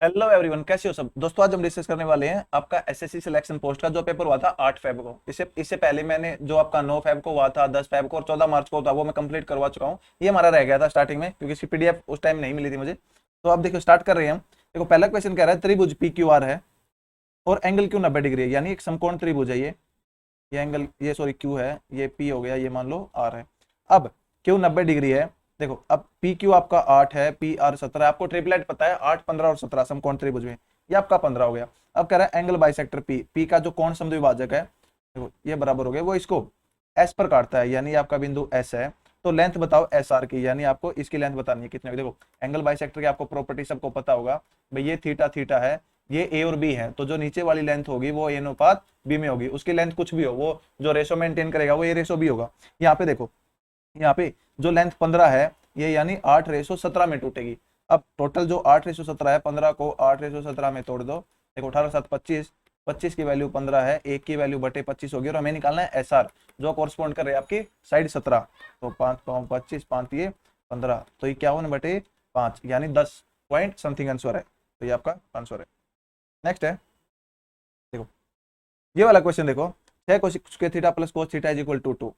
Hello everyone, कैसे हो सब दोस्तों। आज हम डिस्कस करने वाले हैं आपका एसएससी सिलेक्शन पोस्ट का जो पेपर हुआ था 8 फेब को। इससे पहले मैंने जो आपका 9 फेब को हुआ था, 10 फेब को और 14 मार्च को था वो मैं कंप्लीट करवा चुका हूँ। ये हमारा रह गया था स्टार्टिंग में क्योंकि इसकी पीडीएफ उस टाइम नहीं मिली थी मुझे। तो अब देखो स्टार्ट कर रहे हैं हम। देखो पहला क्वेश्चन कह रहा है त्रिभुज पी क्यू आर है और एंगल क्यू 90 डिग्री है, यानी एक समकोण त्रिभुज है ये एंगल ये सॉरी क्यू है, ये पी हो गया, ये मान लो आर है। अब क्यू 90 डिग्री है। देखो अब पी क्यू आपका 8 है, पी आर 17 है। आपको ट्रिपलेट पता है 8, 15 और 17 समकोण त्रिभुज में, ये आपका 15 हो गया। अब कह रहा है एंगल बाइसेक्टर पी, पी का जो कोण समद्विभाजक है देखो ये बराबर हो गया, वो इसको एस पर काटता है, यानी आपका बिंदु एस है। तो लेंथ बताओ एस आर की, यानी आपको इसकी लेंथ बतानी है कितने। देखो एंगल बाइसेक्टर की आपको प्रॉपर्टी सबको पता होगा भाई, ये थीटा थीटा है, ये ए और बी है, तो जो नीचे वाली लेंथ होगी वो ए अनुपात बी में होगी। उसकी लेंथ कुछ भी हो, वो जो रेशो मेंटेन करेगा वो ए रेशो बी होगा। यहाँ पे देखो, यहाँ पे जो लेंथ 15 है ये यानी 8/17 में टूटेगी। अब टोटल जो 8/17 है, 15 को 8/17 में तोड़ दो। देखो 18 7 25, 25 की वैल्यू 15 है, एक की वैल्यू बटे 25 होगी और हमें निकालना है एस आर जो कोरस्पॉन्ड कर रहे हैं आपकी साइड 17। तो 5 25 5 ये 15, तो ये 51/5 यानी 10 पॉइंट समथिंग आंसर है। तो ये आपका आंसर है। नेक्स्ट है, देखो ये वाला क्वेश्चन देखो, 6 cos theta plus cos theta is equal to 2।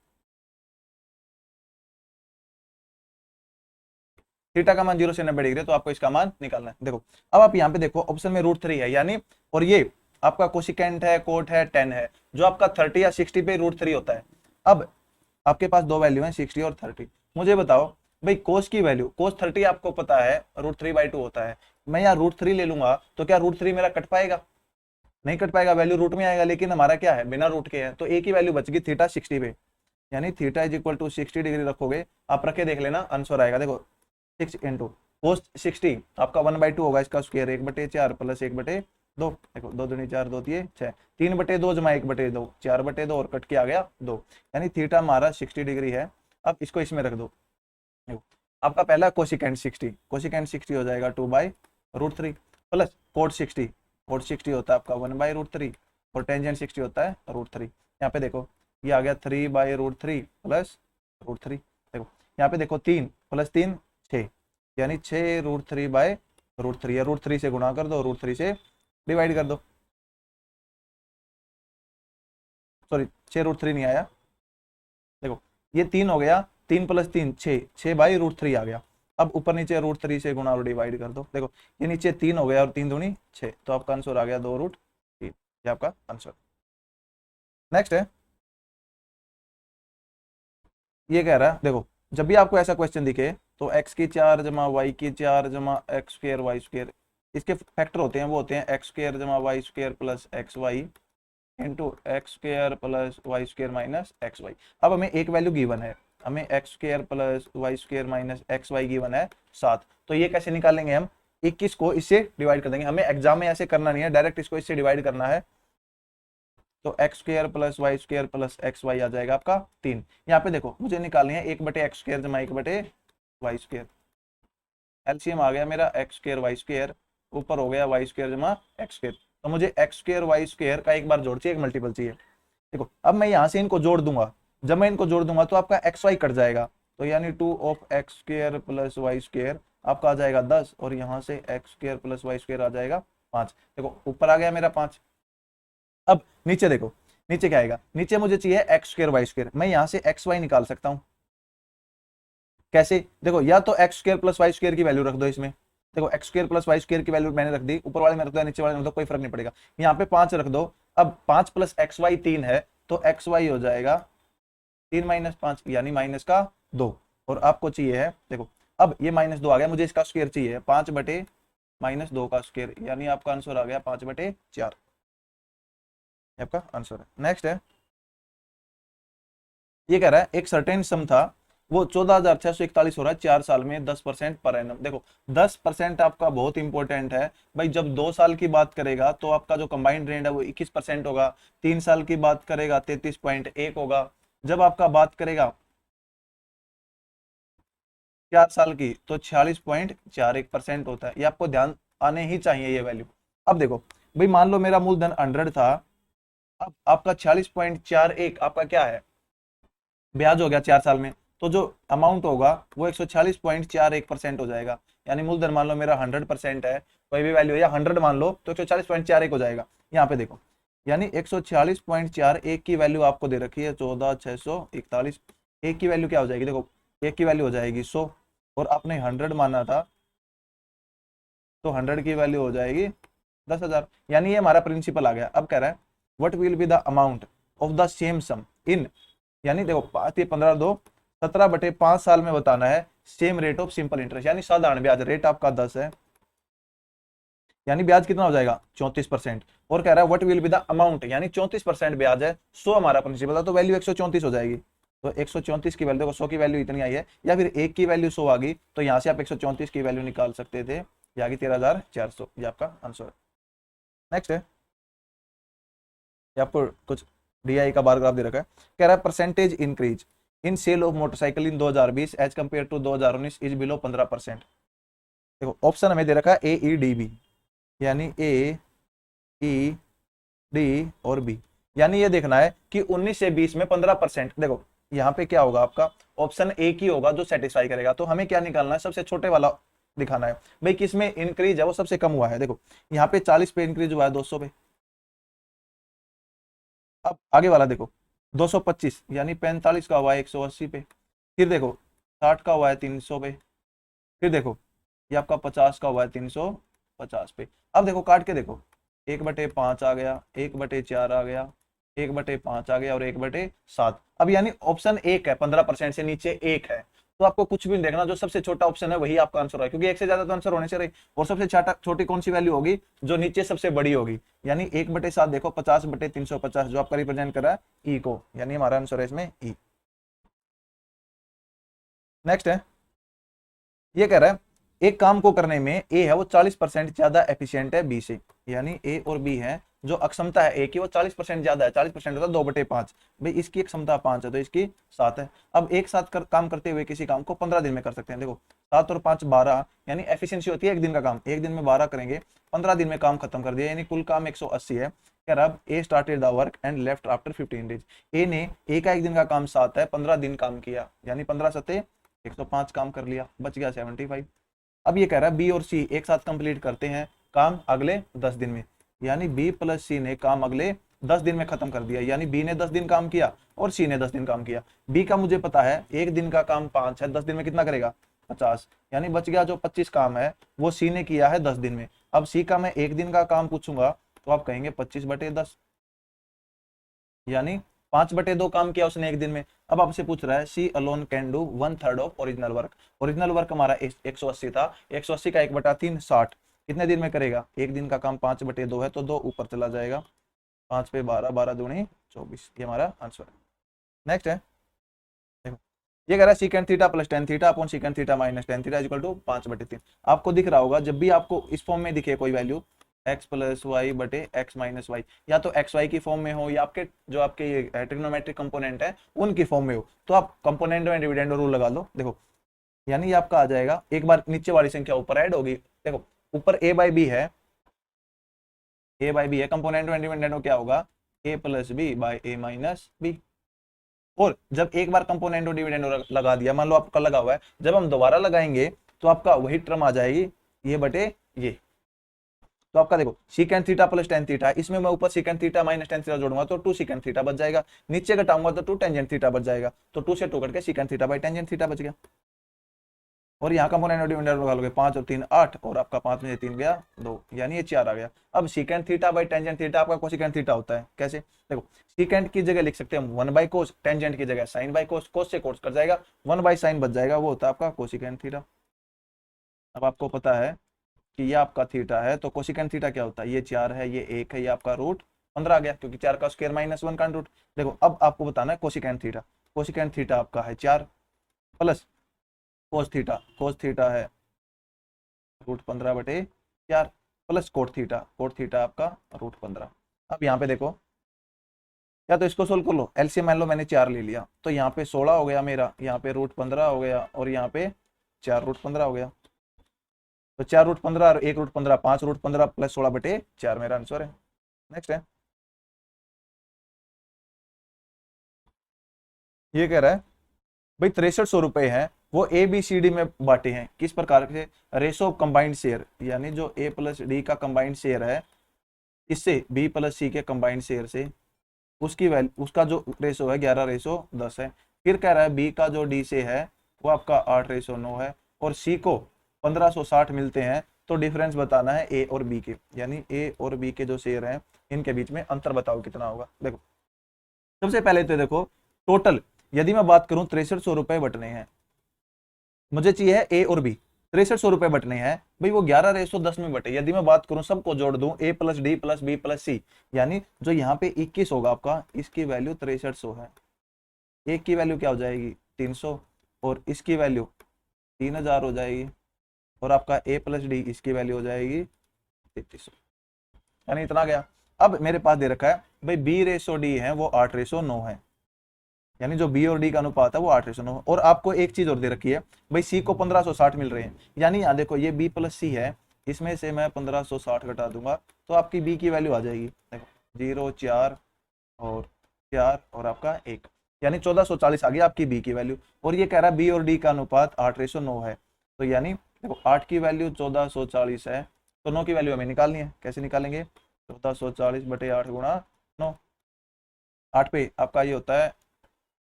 Theta का मान 0 से 90 डिग्री, तो आपको इसका मान निकालना है। देखो अब आप यहाँ पे देखो ऑप्शन में √3 है, यानी और ये आपका कोसिकेंट है, कोट है, टेन है, जो आपका 30 या 60 पे √3 होता है। अब आपके पास दो वैल्यू है 60 और 30। मुझे बताओ भाई कोस की वैल्यू, कोस 30 आपको पता है √3/2 होता है। मैं यहाँ √3 ले लूंगा तो क्या √3 मेरा कट पाएगा? नहीं कट पाएगा, वैल्यू रूट में आएगा। लेकिन हमारा क्या है, बिना रूट के है, तो एक ही वैल्यू बच गई थीटा 60 पे, यानी theta is equal to 60 degree रखोगे, आप रखे देख लेना आंसर आएगा। देखो 6 इंटू कोस 60 आपका 1/2 होगा, इसका स्क्वायर 1/4 प्लस 1/2। देखो 2 दूनी 4, 2 तिये 6, 3/2 जमा 1/2 4/2 और कट के आ गया 2, यानी थीटा हमारा 60 डिग्री है। अब इसको इसमें रख दो। देखो आपका पहला कोसिकेंट 60, कोसिकेंट 60 हो जाएगा 2/√3 प्लस कोट 60 होता है आपका 1/√3 और टेंजेंट 60 होता है √3। यहाँ पे देखो ये आ गया 3/√3 प्लस √3। देखो यहाँ पे देखो 3 प्लस 3 6, यानी 6√3/√3 या √3 से गुणा कर दो, √3 से डिवाइड कर दो। सॉरी 6√3 नहीं आया, देखो ये 3 हो गया, 3 प्लस 3 6, 6/√3 आ गया। अब ऊपर नीचे √3 से गुणा और डिवाइड कर दो। देखो ये नीचे 3 हो गया और 3 दूनी 6, तो आपका आंसर आ गया 2√3। ये आपका आंसर। नेक्स्ट है, ये कह रहा है देखो जब भी आपको ऐसा क्वेश्चन दिखे तो x की 4 जमा वाई की 4 जमा एक्स स्क्र वाई स्क्र, इसके फैक्टर होते हैं, वो होते हैं एक्स स्क्र जमा y square plus x y into x square plus y square minus x y. अब हमें एक वैल्यू गिवन है, हमें x square plus y square minus x y given है 7। तो ये कैसे निकालेंगे हम, 21 को इससे डिवाइड कर देंगे। हमें एग्जाम में ऐसे करना नहीं है, डायरेक्ट इसको इससे डिवाइड करना है। तो x square plus y square plus x y आ जाएगा आपका 3। यहाँ पे देखो मुझे निकालनी है 1/x स्क्र जमा 1/y स्क्र। एलसीएम आ गया मेरा एक्स स्क्र वाई स्क्र, ऊपर हो गया वाई स्क्र जमा एक्स स्क्र। तो मुझे एक्स स्क्र वाई स्क्र का एक बार जोड़ चाहिए, एक मल्टीपल चाहिए। देखो अब मैं यहाँ से इनको जोड़ दूंगा, जब मैं इनको जोड़ दूंगा तो आपका एक्स वाई कट जाएगा, तो यानी 2 of x square plus y square आपका आ जाएगा 10 और यहाँ से x square plus y square आ जाएगा 5। देखो ऊपर आ गया मेरा 5। अब नीचे देखो, नीचे क्या आएगा, नीचे मुझे चाहिए एक्स स्क्र वाई स्क्र। मैं यहाँ से एक्स वाई निकाल सकता हूँ कैसे, देखो या तो x square plus y square की वैल्यू रख दो इसमें। देखो x square plus y square की वैल्यू मैंने रख दी, ऊपर वाले में रख दो नीचे वाले में रख दो, कोई फर्क नहीं पड़ेगा। यहाँ पे 5 रख दो। अब 5 प्लस एक्स वाई 3 है, तो एक्स वाई हो जाएगा 3 माइनस 5 यानी माइनस का 2। और आपको चाहिए है देखो, अब ये -2 आ गया, मुझे इसका स्क्वायर चाहिए 5/-2 का स्क्वायर, यानी आपका आंसर आ गया 5/4। आपका आंसर है। नेक्स्ट है, ये कह रहा है एक सर्टेन सम था वो 14,641 हो रहा है 4 साल में 10% पर एनम। देखो 10% आपका बहुत इंपॉर्टेंट है भाई। जब 2 साल की बात करेगा तो आपका जो कंबाइंड रेट है वो 21% होगा, 3 साल की बात करेगा 33.1 होगा, जब आपका बात करेगा 4 साल की तो 46.41% होता है। ये आपको ध्यान आने ही चाहिए ये वैल्यू। अब देखो भाई मान लो मेरा मूलधन 100 था, अब आपका 46.41 आपका क्या है, ब्याज हो गया 4 साल में, तो जो अमाउंट होगा वो 146.41% हो जाएगा। यानी मूलधन मान लो मेरा 100% है कोई भी वैल्यू है या 100 मान लो तो 140.41 हो जाएगा। यहाँ पे देखो, यानी 146.41 की वैल्यू आपको दे रखी है 14,641। एक की वैल्यू क्या हो जाएगी, देखो एक की वैल्यू हो जाएगी 100 और आपने 100 माना था तो 100 की वैल्यू हो जाएगी 10,000। यानी ये हमारा प्रिंसिपल आ गया। अब कह रहा है what will be the amount of the same sum in, यानी देखो 17/5 साल में बताना है same rate of simple interest, यानी साधारण ब्याज रेट आपका 10 है, यानी ब्याज कितना हो जाएगा 34%। और कह रहा है what will be the amount, यानी 34% ब्याज है, 100 हमारा प्रिंसिपल था तो वैल्यू 134 हो जाएगी। तो 134 की वैल्यू, देखो 100 की वैल्यू इतनी आई है, या फिर एक की वैल्यू 100 आ गई तो यहाँ से आप 134 की वैल्यू निकाल सकते थे, ये आ गई 13,400। ये आपका आंसर है। नेक्स्ट है, ये आपको कुछ डीआई का बार ग्राफ दे रखा है। कह रहा है percentage increase in sale of motorcycle in 2020 as compare to 2019 is below 15%। देखो ऑप्शन हमें दे रखा है ए ई डी बी, यानी ए ई डी और बी, यानी ये देखना है कि 19 से 20 में 15%। देखो यहाँ पे क्या होगा, आपका ऑप्शन ए की होगा जो सेटिस्फाई करेगा। तो हमें क्या निकालना है, सबसे छोटे वाला दिखाना है भाई, किसमें इंक्रीज है वो सबसे कम हुआ है। देखो यहाँ पे 40 पे इंक्रीज हुआ है 200 पे। अब आगे वाला देखो 225, यानी 45 का हुआ है 180 पे। फिर देखो 60 का हुआ है 300 पे। फिर देखो ये आपका 50 का हुआ है 350 पे। अब देखो काट के देखो, 1/5 आ गया, 1/4 आ गया, 1/5 आ गया और 1/7। अब यानी ऑप्शन एक है, 15% से नीचे एक है। तो आपको कुछ भी नहीं देखना, जो सबसे छोटा ऑप्शन है वही आपका आंसर है, क्योंकि एक से ज्यादा तो आंसर होने चाहिए। और सबसे छोटी कौन सी वैल्यू होगी, जो नीचे सबसे बड़ी होगी। यानी 1/7 देखो 50/350 जो आपका रिप्रेजेंट कर रहा है ई को, यानी हमारा आंसर है इसमें ई। नेक्स्ट है, ये कह रहा है एक काम को करने में ए है वो 40% ज्यादा एफिशिएंट है बी से, यानी ए और बी है जो अक्षमता है ए की वो 40% ज्यादा है। 40% होता है 2/5, भाई इसकी क्षमता 5 है तो इसकी 7 है। अब एक साथ काम करते हुए किसी काम को 15 दिन में कर सकते हैं। देखो 7 और 5 12, यानी एफिशिएंसी होती है एक दिन का काम, एक दिन में 12 करेंगे, 15 दिन में काम खत्म कर दिया, यानी कुल काम 180 है। कह रहा अब A started the work and left after 15 days. A ने ए का एक दिन का काम 7 है, 15 दिन काम किया, यानी 15 सत्ते 105 काम कर लिया, बच गया 75। अब ये कह रहा है बी और सी एक साथ कंप्लीट करते हैं काम अगले 10 दिन में, यानी बी प्लस सी ने काम अगले 10 दिन में खत्म कर दिया, यानी बी ने 10 दिन काम किया और सी ने 10 दिन काम किया। बी का मुझे पता है एक दिन का काम 5 है, 10 दिन में कितना करेगा 50, यानी बच गया जो 25 काम है वो सी ने किया है 10 दिन में। अब सी का मैं एक दिन का काम पूछूंगा तो आप कहेंगे 25/10, यानी 5/2 काम किया उसने एक दिन में। अब आपसे पूछ रहा है she alone can do 1/3 of original work. Original work हमारा 180 था, 180 का 1/3 60, कितने दिन में करेगा, एक दिन का काम 5/2 है तो 2 ऊपर चला जाएगा, 5 पे 12, 12 दूनी 24, ये हमारा आंसर है। नेक्स्ट है, देखो ये कह रहा है secant theta plus tan theta upon secant theta minus tan theta equal to 5/3। आपको दिख रहा होगा जब भी आपको इस फॉर्म में दिखे कोई वैल्यू x प्लस वाई बटे एक्स माइनस वाई, या तो एक्स वाई की फॉर्म में हो या आपके जो आपके ये ट्रिग्नोमेट्रिक कंपोनेंट है उनकी फॉर्म में हो, तो आप कंपोनेंट में डिविडेंड रूल लगा लो। देखो यानी ये आपका आ जाएगा, एक बार नीचे वाली संख्या ऊपर ऐड होगी। देखो ऊपर a बाई बी है, a बाई बी है, कंपोनेंट में डिविडेंड क्या होगा a plus b by a minus b. और जब एक बार कंपोनेंट और डिविडेंड लगा दिया, मान लो आपका लगा हुआ है, जब हम दोबारा लगाएंगे तो आपका वही टर्म आ जाएगी ये बटे ये। तो आपका देखो सीकेंड थीटा प्लस टेन थीटा, इसमें मैं ऊपर सीकेंड थीटा माइनस टेन थीटा जोड़ूंगा तो 2 सीकेंड थीटा बच जाएगा, नीचे घटाऊंगा तो 2 टेंजेंट थीटा बच जाएगा, तो 2 से 2 कट के secant theta by tangent theta बच गया। और यहाँ कंपोनेंट और डिविडेंड लगा लोगे 5 और 3 8, और आपका 5 में से 3 गया 2, यानी ये 4 आ गया। अब secant theta by tangent theta आपका कोसिकेंड थीटा होता है, कैसे, देखो सीकेंड की जगह लिख सकते हैं 1 बाई कोस, टेंजेंट की जगह साइन बाई कोस, कोस से कोस कट जाएगा, 1 बाई साइन बच जाएगा, वो होता है आपका कोसिकेंड थीटा। अब आपको पता है कि ये आपका थीटा है तो कोसिकेंड थीटा क्या होता है, ये 4 है, ये 1 है, ये आपका रूट 15 आ गया, क्योंकि 4 का स्क्वायर माइनस 1 का रूट। देखो अब आपको बताना है कोसिकेंड थीटा, कोसिकेंड थीटा आपका है 4 प्लस कोस थीटा है √15/4 प्लस कोट थीटा आपका √15। अब यहाँ पे देखो, या तो इसको सोल्व कर लो, एलसीएम मान लो मैंने 4 ले लिया तो यहाँ पे 16 हो गया मेरा, यहाँ पे √15 हो गया और यहाँ पे 4 √15 हो गया, तो 4 √15 और 1 √15, 5 √15 प्लस 16/4 मेरा आंसर है। नेक्स्ट है, ये कह रहा है भाई 6300 रुपए है वो ए बी सी डी में बांटे हैं। किस प्रकार से? रेशो ऑफ कंबाइंड शेयर, यानी जो ए प्लस डी का कंबाइंड शेयर है इससे बी प्लस सी के कंबाइंड शेयर से उसकी वैल्यू, उसका जो रेशो है 11:10 है। फिर कह रहा है बी का जो डी से है वो आपका 8:9 है और सी को 1560 मिलते हैं, तो डिफरेंस बताना है ए और बी के, यानी ए और बी के जो शेयर हैं इनके बीच में अंतर बताओ कितना होगा। देखो सबसे पहले तो देखो टोटल, यदि मैं बात करूं 6300 रुपए बटने हैं, मुझे चाहिए ए और बी, 6300 रुपए बटने हैं भाई, वो 11:10 में बटे। यदि मैं बात करूं सबको जोड़ दूं a plus d plus b plus c, यानी जो यहाँ पे 21 होगा आपका, इसकी वैल्यू 6300 है। एक की वैल्यू क्या हो जाएगी 300 और इसकी वैल्यू 3000 हो जाएगी और आपका ए प्लस डी इसकी वैल्यू हो जाएगी 3300, यानी इतना गया। अब मेरे पास दे रखा है भाई B/D है वो 8:9 है, यानी जो बी और डी का अनुपात है वो 8:9। और आपको एक चीज और दे रखी है भाई सी को 1560 मिल रहे हैं, यानी यहाँ देखो ये बी प्लस सी है, इसमें से मैं 1560 घटा दूंगा तो आपकी बी की वैल्यू आ जाएगी, देखो 0 4 और 4 और आपका 1, यानी 1440 आ गई आपकी बी की वैल्यू। और ये कह रहा है बी और डी का अनुपात 8:9 है, तो यानी देखो 8 की वैल्यू 1440 है, तो 9 की वैल्यू हमें निकालनी है। कैसे निकालेंगे? 1440/8 गुणा 9, 8 पे आपका ये होता है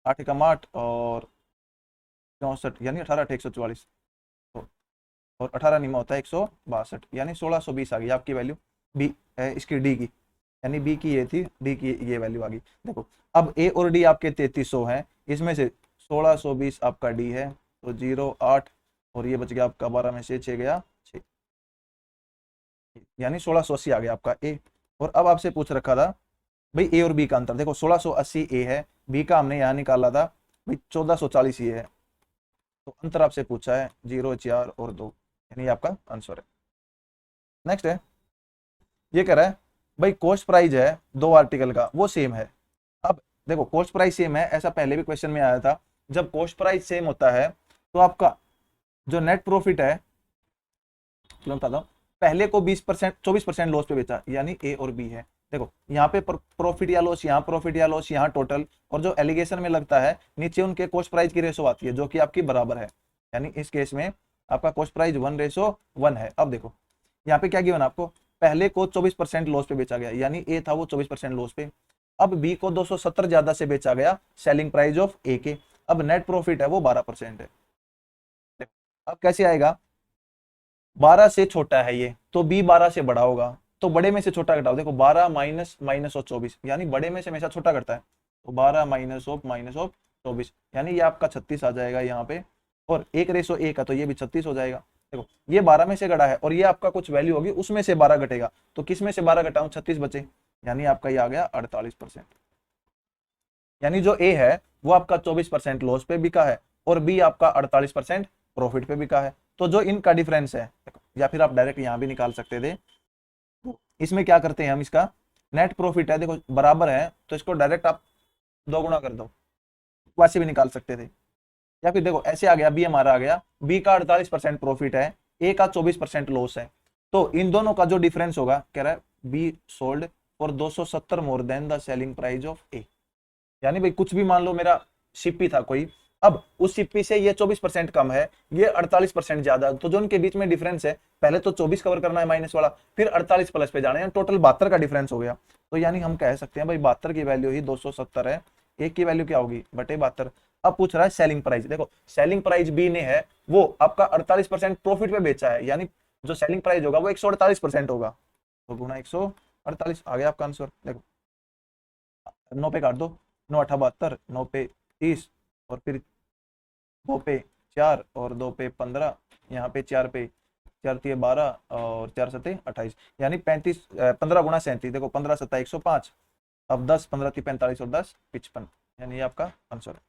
8 एकम 8 और 64, यानी 18/144, तो और 18 निमा होता है 162, यानी 1620 आ गई आपकी वैल्यू बी इसकी डी की, यानी बी की ये थी, डी की ये वैल्यू आ गई। देखो अब ए और डी आपके 3300 हैं, इसमें से 1620 आपका डी है, तो 0 8 और ये बच गया आपका 12 में से 6 गया 6, यानी 1680 आ गया आपका ए। और अब आपसे पूछ रखा था भाई ए और बी का अंतर, देखो 1680 ए है, बी का हमने यहाँ निकाला था भाई 1440 ये है, तो अंतर आपसे पूछा है 0 4 और 2, यानी आपका आंसर है। नेक्स्ट है, ये कह रहा है भाई कॉस्ट प्राइस है दो आर्टिकल का वो सेम है। अब देखो कॉस्ट प्राइस सेम है, ऐसा पहले भी क्वेश्चन में आया था, जब कॉस्ट प्राइस सेम होता है तो आपका जो नेट प्रॉफिट है, चलो बताता हूँ, पहले को 20% 24% लॉस पे बेचा, यानी ए और बी है। देखो यहाँ पे प्रॉफिट या लॉस, यहाँ प्रॉफिट या लॉस, यहाँ टोटल, और जो एलिगेशन में लगता है नीचे उनके कॉस्ट प्राइस की रेशो आती है जो कि आपकी बराबर है, यानी इस केस में आपका कॉस्ट प्राइस 1:1 है। अब देखो यहाँ पे क्या गिवन आपको, पहले को 24% लॉस पे बेचा गया, यानी ए था वो 24% लॉस पे, अब बी को 270 ज्यादा से बेचा गया सेलिंग प्राइस ऑफ ए के, अब नेट प्रॉफिट है वो 12% है। अब कैसे आएगा, 12 से छोटा है ये तो बी 12 से बड़ा होगा, तो बड़े में से छोटा घटाओ, देखो 12 माइनस और 24, यानी बड़े में से हमेशा छोटा घटता है, तो 12 माइनस ऑफ 24, यानी ये आपका 36 आ जाएगा यहाँ पे, और 1:1 का तो ये भी 36 हो जाएगा। देखो ये 12 में से घटा है और ये आपका कुछ वैल्यू होगी उसमें से 12 घटेगा, तो किस में से 12 घटाऊं, 36 बचे, यानी आपका ये आ गया 48%, यानी जो ए है वो आपका 24% लॉस पे बिका है और बी आपका 48% प्रॉफिट पे बिका है। तो जो इनका डिफरेंस है, या फिर आप डायरेक्ट यहाँ भी निकाल सकते थे, इसमें क्या करते हैं हम, इसका नेट प्रॉफिट है देखो बराबर है, तो इसको डायरेक्ट आप 2 गुना कर दो, वैसे भी निकाल सकते थे। या फिर देखो ऐसे आ गया, बी हमारा आ गया, बी का 48% प्रॉफिट है, ए का 24% लॉस है, तो इन दोनों का जो डिफरेंस होगा, कह रहा है B sold for 270 more than the selling price of A, यानी भाई कुछ भी मान लो मेरा शिप्पी था कोई, अब उस शिप्पी से ये 24% कम है, ये 48% ज्यादा, तो जो उनके बीच में डिफरेंस है, पहले तो 24 कवर करना है माइनस वाला, फिर 48 प्लस पे जाना है, टोटल 72 का डिफरेंस हो गया। तो यानी हम कह सकते हैं भाई 72 की वैल्यू ही 270 है, एक की वैल्यू क्या होगी बटे 72। अब पूछ रहा है सेलिंग प्राइस, देखो सेलिंग प्राइस बी ने है वो आपका 48% प्रॉफिट पे बेचा है, यानी जो सेलिंग प्राइस होगा वो 148% होगा, तो गुणा 148 आ गया आपका आंसर। देखो 9 पे काट दो, 9 8 72, 9 पे 30 और फिर 2 पे 4 और 2 पे 15, यहाँ पे 4 पे 4 3 12 और 4 7 28, यानी 35 15 गुणा 37, देखो 15 7 105, अब 10 15 3 45 और 10 55, यानी ये आपका आंसर है।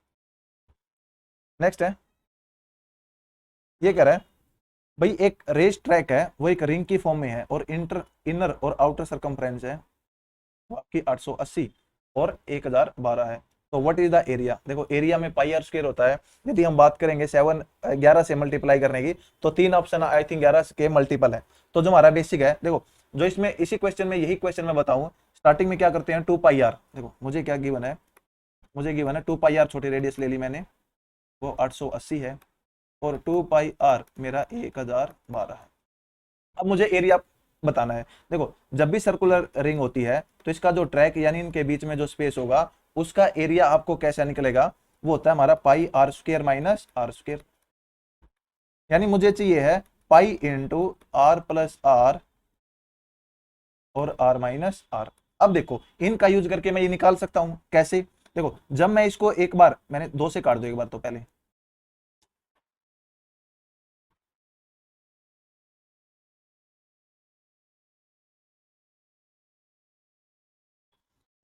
नेक्स्ट है, ये कह रहा है भाई एक रेस ट्रैक है वो एक रिंग की फॉर्म में है और इनर और आउटर सर्कमफ्रेंस है वो आपकी 880 और 1012 है, तो व्हाट इज द एरिया। देखो एरिया में पाई आर स्क्वायर होता है, यदि हम बात करेंगे 11 से मल्टीप्लाई करने की, तो 3 ऑप्शन आई थिंक 11 के मल्टीपल है, तो जो हमारा बेसिक है, देखो जो इसमें इसी क्वेश्चन में यही क्वेश्चन मैं बताऊं, स्टार्टिंग में क्या करते हैं 2 पाई आर, देखो मुझे क्या गिवन है, मुझे गिवन है 2 पाई आर, छोटी रेडियस ले ली मैंने, वो 880 है, और 2πr मेरा 1012 है। अब मुझे एरिया बताना है। देखो जब भी सर्कुलर रिंग होती है तो इसका जो ट्रैक यानी इनके बीच में जो स्पेस होगा उसका एरिया आपको कैसे निकलेगा, वो होता है हमारा pi r square minus r square. यानी मुझे चाहिए है pi into r plus r और आर माइनस आर। अब देखो इनका यूज करके मैं ये निकाल सकता हूं कैसे। देखो जब मैं इसको एक बार मैंने दो से काट दो एक बार, तो पहले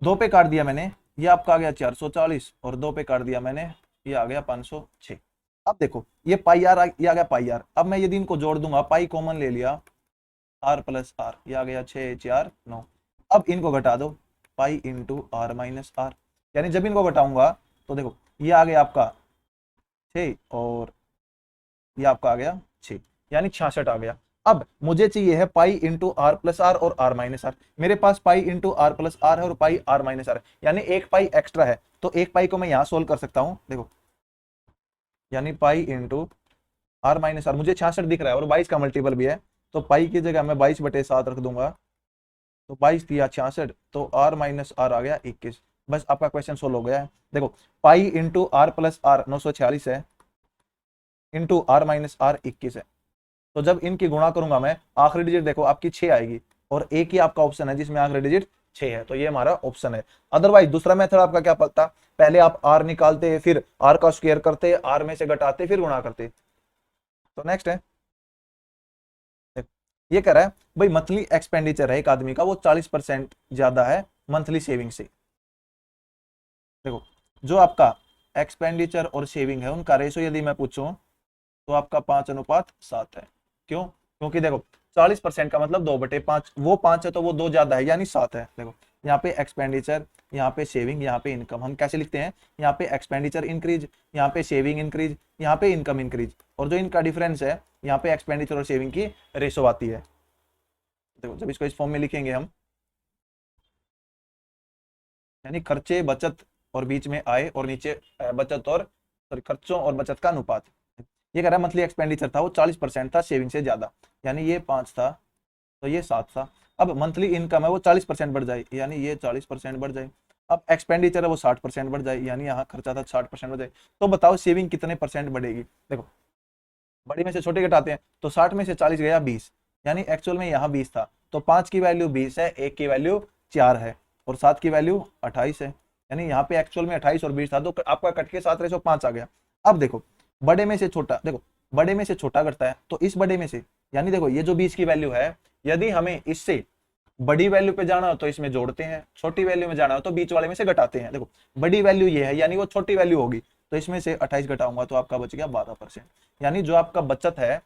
दो पे काट दिया मैंने, ये आपका आ गया 440 और दो पे काट दिया मैंने, ये आ गया 506। अब देखो ये पाई आर ये आ गया पाई आर। अब मैं यदि इनको जोड़ दूंगा, पाई कॉमन ले लिया, आर प्लस आर, ये आ गया 6 4 9। अब इनको घटा दो, pi into r minus r. यानी जब इनको घटाऊंगा तो देखो ये आ गया आपका 6 और ये आपका आ गया 6, यानी 66 आ गया। अब मुझे चाहिए है pi into r plus r और आर माइनस आर। मेरे पास pi into r plus r है और पाई आर माइनस आर, यानी एक पाई एक्स्ट्रा है, तो एक पाई को मैं यहां सोल्व कर सकता हूं। देखो यानी pi into r minus r मुझे 66 दिख रहा है और 22 का मल्टीपल भी है, तो पाई की जगह मैं 22/7 रख दूंगा, तो 22 दिया 66, तो आर माइनस आर आ गया 21। बस आपका क्वेश्चन सोल्व हो गया है। देखो pi into r plus r 946 है, इंटू आर माइनस आर 21 है। तो जब इनकी गुणा करूंगा मैं, आखिरी डिजिट देखो आपकी 6 आएगी, और एक ही आपका ऑप्शन है जिसमें आखिरी डिजिट 6 है, तो ये हमारा ऑप्शन है। अदरवाइज दूसरा मेथड आपका क्या पड़ता, पहले आप आर निकालते, फिर आर का स्क्वायर करते, आर में से घटाते, फिर गुणा करते। तो नेक्स्ट है, ये कह रहा है भाई मंथली एक्सपेंडिचर है एक आदमी का, वो 40% ज्यादा है मंथली सेविंग से। देखो जो आपका एक्सपेंडिचर और सेविंग है उनका रेशो यदि मैं पूछूं तो आपका 5:7 है। क्यों? क्योंकि देखो 40% का मतलब 2/5, वो 5 है तो वो 2 ज्यादा है, यानी 7 है। देखो यहाँ पे एक्सपेंडिचर, यहाँ पे सेविंग, यहाँ पे इनकम। हम कैसे लिखते हैं, यहाँ पे एक्सपेंडिचर इंक्रीज, यहाँ पे सेविंग इंक्रीज, यहाँ पे इनकम इंक्रीज, और जो इनका डिफरेंस है यहाँ पे एक्सपेंडिचर और सेविंग की रेशो आती है। देखो जब इसको इस फॉर्म में लिखेंगे हम, यानी खर्चे बचत और बीच में आय, और नीचे बचत और सॉरी खर्चों और बचत का अनुपात। ये कह रहा है मंथली एक्सपेंडिचर था वो 40% था सेविंग से ज्यादा, यानी ये 5 था तो ये 7 था। अब मंथली इनकम है वो 40% बढ़ जाए, यानी ये 40% बढ़ जाए। अब एक्सपेंडिचर है वो 60% बढ़ जाए, यानी यहाँ खर्चा था 60% बढ़ जाए। तो बताओ सेविंग कितने परसेंट बढ़ेगी। देखो बड़ी में से छोटे घटाते हैं, तो 60 में से 40 गया 20, यानी एक्चुअल में यहाँ 20 था, तो 5 की वैल्यू 20 है, 1 की वैल्यू 4 है, और 7 की वैल्यू 28 है। यानी यहाँ पे एक्चुअल में 28 और 20 था, तो आपका कट के 7/5 आ गया। अब देखो बड़े में से छोटा, देखो बड़े में से छोटा घटता है, तो इस बड़े में से, यानी देखो ये जो 20 की वैल्यू है, यदि हमें इससे बड़ी वैल्यू पे जाना हो तो इसमें जोड़ते हैं, छोटी वैल्यू में जाना हो तो बीच वाले में से घटाते हैं। देखो बड़ी वैल्यू ये है, यानी वो छोटी वैल्यू होगी, तो इसमें से 28 घटाऊंगा तो आपका बच गया 12%। यानी जो आपका बचत है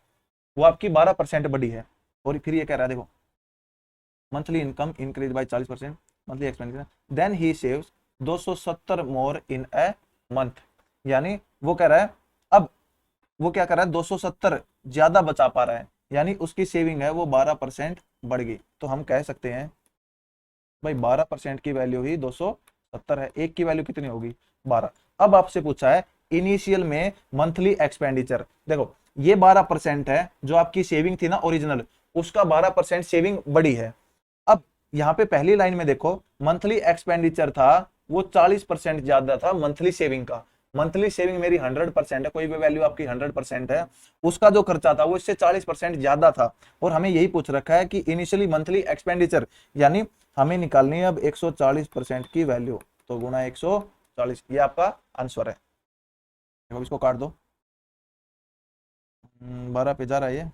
वो आपकी 12% बड़ी है। और फिर ये कह रहा है देखो monthly income increase by 40%, monthly expenditure then he saves 270 more in a month. यानी वो कह रहा है, अब वो क्या कर रहा है, 270 ज्यादा बचा पा रहा है, यानी उसकी सेविंग है वो 12% बढ़ गई। तो हम कह सकते हैं भाई 12% की वैल्यू ही 270 है, एक की वैल्यू कितनी होगी 12। अब आपसे पूछा है इनिशियल में मंथली एक्सपेंडिचर, देखो ये 12% है, जो आपकी सेविंग थी ना ओरिजिनल, उसका 12% सेविंग बड़ी है। अब यहाँ पे पहली लाइन में देखो मंथली एक्सपेंडिचर था वो 40% ज्यादा था मंथली सेविंग का। मंथली सेविंग मेरी 100% है, कोई भी वैल्यू आपकी 100% है, उसका जो खर्चा था वो इससे 40% ज्यादा था। और हमें यही पूछ रखा है कि इनिशियली मंथली एक्सपेंडिचर, यानी हमें निकालनी है अब 140% की वैल्यू, तो गुना 140, ये आपका आंसर है। देखो इसको काट दो, 12 पे जा रहा है ये,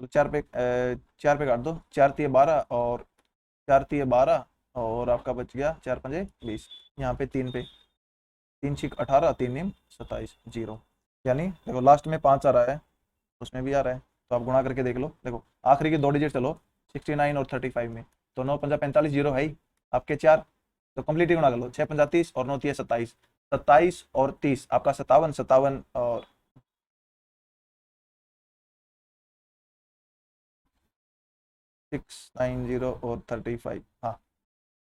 तो 4 पे काट दो, 4×3 = 12 और 4×3 = 12, और आपका बच गया 4×5 = 20। यहाँ पे 3 पे 3×6 = 18, 3×9 = 27, 0। यानी देखो लास्ट में 5 आ रहा है, उसमें भी आ रहा है, तो आप गुणा करके देख लो। देखो आखिरी के 2 डिजिट चलो 69 और 35 में, तो 9×5 = 45, 0 है ही आपके 4, तो कंप्लीट ही गुणा कर लो, 6×5 = 30 और 9×3 = 27, 27 और 30 आपका 57, 57 और 690 और 35, हाँ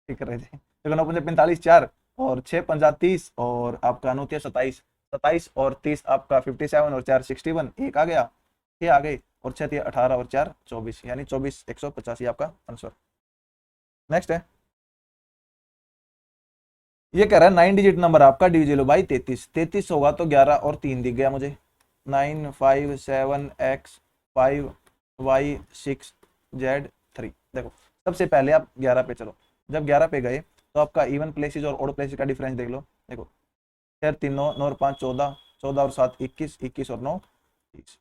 ठीक कर रहे थे। देखो 9×5 = 45, 4 और 6×5 = 30 और आपका 9×3 = 27, 27 और 30 आपका 57 और 4 61, एक आ गया, 6 आ गए, और 6 18 और 4 24, यानी 24 185 आपका आंसर। नेक्स्ट है, ये कह रहा है 9 डिजिट नंबर आपका डिविजिबल बाई 33, 33 होगा तो 11 और 3 दिख गया मुझे, 9 5 7 x 5 y 6 z 3। देखो सबसे पहले आप 11 पे चलो, जब 11 पे गए तो आपका इवन प्लेसेस और ओड प्लेसेस का डिफरेंस देख लो। देखो 4 3 9, 9 और 5 14, 14 और 7 21, 21 और 9 30,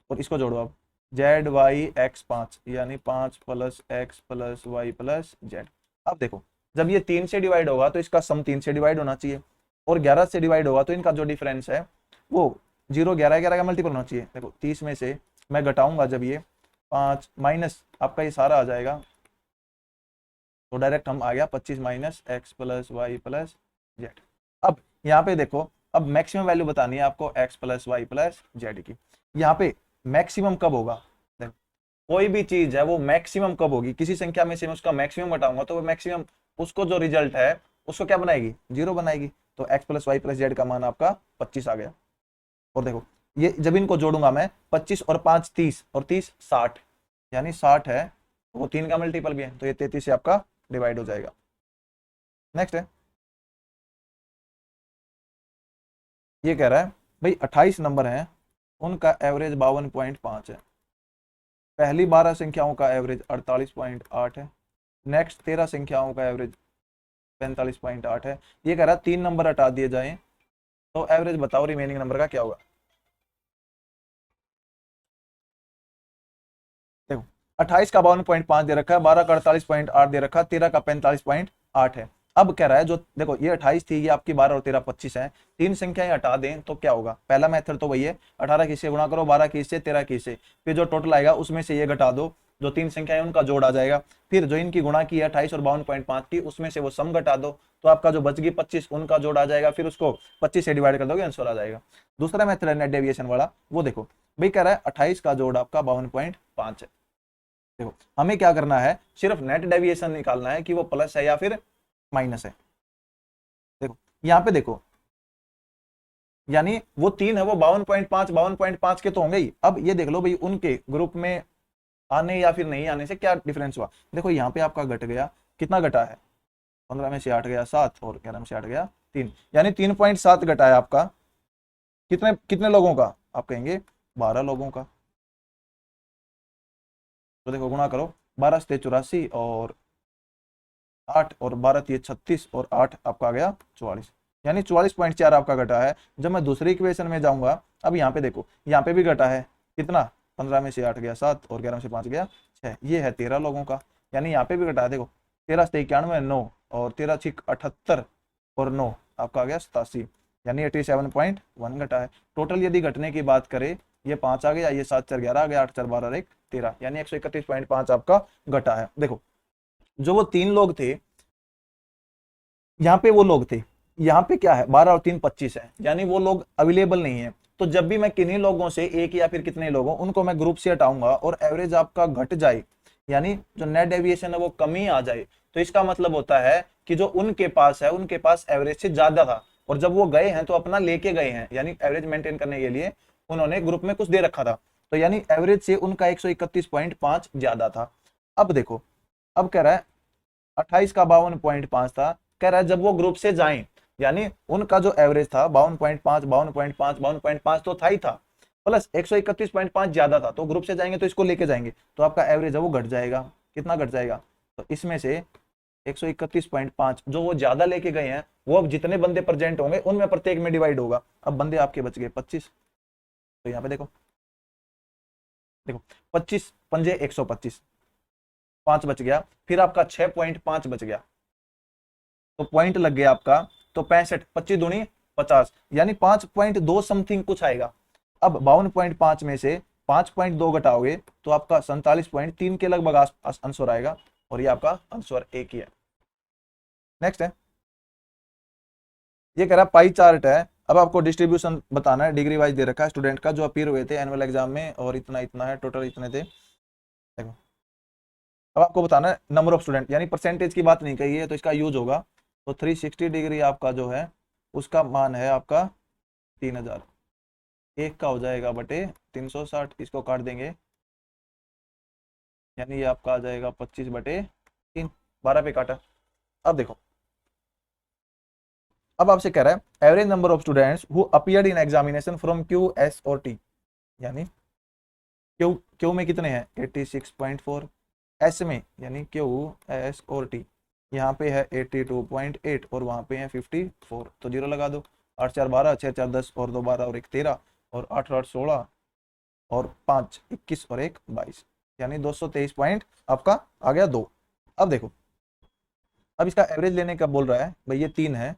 और इसको जोड़ो आप, जेड वाई एक्स 5, यानी 5 plus x plus y plus z. अब देखो जब ये 3 से डिवाइड होगा तो इसका सम 3 से डिवाइड होना चाहिए, और 11 से डिवाइड होगा तो इनका जो डिफरेंस है वो 0 11 11 का मल्टीपल होना चाहिए। देखो 30 में से मैं घटाऊंगा जब ये 5 माइनस आपका ये सारा आ जाएगा, तो डायरेक्ट हम आ गया 25 minus x plus y plus z. अब यहाँ पे देखो, अब मैक्सिमम वैल्यू बतानी है आपको x plus y plus z की। यहाँ पे मैक्सिमम कब होगा, देखो कोई भी चीज है वो मैक्सिमम कब होगी, किसी संख्या में से मैं उसका मैक्सिमम घटाऊंगा तो वो मैक्सिमम उसको जो रिजल्ट है उसको क्या बनाएगी, 0 बनाएगी। तो x plus y plus z का मान आपका 25 आ गया। और देखो ये जब इनको जोड़ूंगा मैं, 25 और 5 30 और 30 60, यानी 60 है, वो 3 का मल्टीपल भी है, तो ये 33 से आपका डिवाइड हो जाएगा। नेक्स्ट है, ये कह रहा है भाई 28 नंबर है, उनका एवरेज 52.5 है। पहली 12 संख्याओं का एवरेज 48.8 है, नेक्स्ट 13 संख्याओं का एवरेज 45.8 है। ये कह रहा है 3 नंबर हटा दिए जाएं तो एवरेज बताओ रिमेनिंग नंबर का क्या होगा। देखो 28 का 52.5 दे रखा है, 12 का 48.8 दे रखा है, 13 का 45.8 है। अब कह रहा है जो देखो ये 28 थी, ये आपकी 12 और 13 25 है, 3 संख्याएं हटा दें तो क्या होगा। पहला मेथड तो वही है, 18 की से गुणा करो, 12 की से, 13 की से, फिर जो टोटल आएगा उसमें से ये घटा दो, जो 3 संख्याएं उनका जोड़ आ जाएगा, फिर जो इनकी गुणा की है 28 और 52.5 की, उसमें से वो सम घटा दो, तो आपका जो बच गई 25 उनका जोड़ आ जाएगा, फिर उसको 25 से डिवाइड कर दोगे आंसर आ जाएगा। दूसरा मेथड है नेट डेविएशन वाला, वो देखो भाई कह रहा है 28 का जोड़ आपका 52.5 है। देखो हमें क्या करना है, सिर्फ नेट डेविएशन निकालना है कि वो प्लस है या फिर माइनस है। देखो यहाँ पे देखो, यानी वो 3 है, वो 52.5 के तो होंगे ही। अब ये देख लो भाई उनके ग्रुप में आने या फिर नहीं आने से क्या डिफरेंस हुआ। देखो यहाँ पे आपका घट गया, कितना घटा है, 15 में से 8 गया 7 और 11 में से 8 गया 3, यानी 3.7 घटा है आपका। कितने कितने लोगों का, आप कहेंगे 12 लोगों का। तो देखो गुणा करो, 12 से 84 और 8 और 12 ये 36 और 8 आपका आ गया 44, यानी 44.4 आपका घटा है। जब मैं दूसरी इक्वेशन में जाऊंगा, अब यहाँ पे देखो यहाँ पे भी घटा है, कितना, 15 में से 8 गया 7 और 11 में से 5 गया 6, ये है 13 लोगों का, यानी यहाँ पे भी घटा है। देखो 13 से 91 9 और 13 6 78 और 9 आपका आ गया 87, यानी 87.1 घटा है। टोटल यदि घटने की बात करें, ये 5 आ गया, ये 7 4 11 आ गया, 8 4 12 और 1 13, यानी 131.5 आपका घटा है। देखो जो वो 3 लोग थे, यहाँ पे वो लोग थे, यहाँ पे क्या है 12 और 3 25 है, यानी वो लोग अवेलेबल नहीं है। तो जब भी मैं किन्हीं लोगों से एक या फिर कितने लोगों उनको मैं ग्रुप से हटाऊंगा और एवरेज आपका घट जाए, यानी जो नेट डेविएशन है वो कमी आ जाए, तो इसका मतलब होता है कि जो उनके पास है उनके पास एवरेज से ज्यादा था, और जब वो गए हैं तो अपना लेके गए हैं, यानी एवरेज मेंटेन करने के लिए उन्होंने ग्रुप में कुछ दे रखा था, तो यानी एवरेज से उनका 131.5 ज्यादा था। अब देखो, अब कह रहा है 28 का 52.5 था, कह रहा है जब वो ग्रुप से जाएं, यानी उनका जो एवरेज था 52.5 52.5 52.5 तो था ही था, प्लस 131.5 ज्यादा था, तो ग्रुप से जाएंगे तो इसको लेके जाएंगे, तो आपका एवरेज है वो घट जाएगा। कितना घट जाएगा, तो इसमें से 131.5 जो वो ज्यादा लेके गए हैं, वो अब जितने बंदे प्रेजेंट होंगे उनमें प्रत्येक में डिवाइड होगा। अब बंदे आपके बच गए 25, तो यहाँ पे देखो, देखो 25 पंजे 125, 5 बच गया, फिर आपका 6.5 बच गया, तो पॉइंट लग गया आपका, तो 65 25 दूनी 50, यानी 5.2 समथिंग कुछ आएगा। अब 52.5 में से 5.2 घटाओगे तो आपका 47.3 के लगभग आंसर आएगा, और ये आपका आंसर एक ही है। नेक्स्ट है, ये कह रहा पाई चार्ट है। अब आपको डिस्ट्रीब्यूशन बताना है, डिग्री वाइज दे रखा है स्टूडेंट का जो अपीयर हुए थे एनुअल एग्जाम में, और इतना इतना है, टोटल इतने थे। देखो अब आपको बताना है नंबर ऑफ स्टूडेंट, यानी परसेंटेज की बात नहीं कही है तो इसका यूज होगा। तो 360 डिग्री आपका जो है उसका मान है आपका 3000, एक का हो जाएगा बटे 360, इसको काट देंगे, यानी ये आपका आ जाएगा 25/3, 12 पे काटा। अब देखो, अब आपसे कह रहा है average number of students who appeared in examination from Q, S और टी, यानी क्यू, क्यू में कितने हैं 86.4, एस में यानी क्यू, एस और टी यहाँ पे है 82.8 और वहां पे है 54, तो जीरो लगा दो। 8 4 12, 6 4 10 और 2 12 और 1 13 और 8 8 16 और 5 21 और 1 22, यानी 223 पॉइंट आपका आ गया 2। अब देखो, अब इसका एवरेज लेने का बोल रहा है भाई, ये 3 है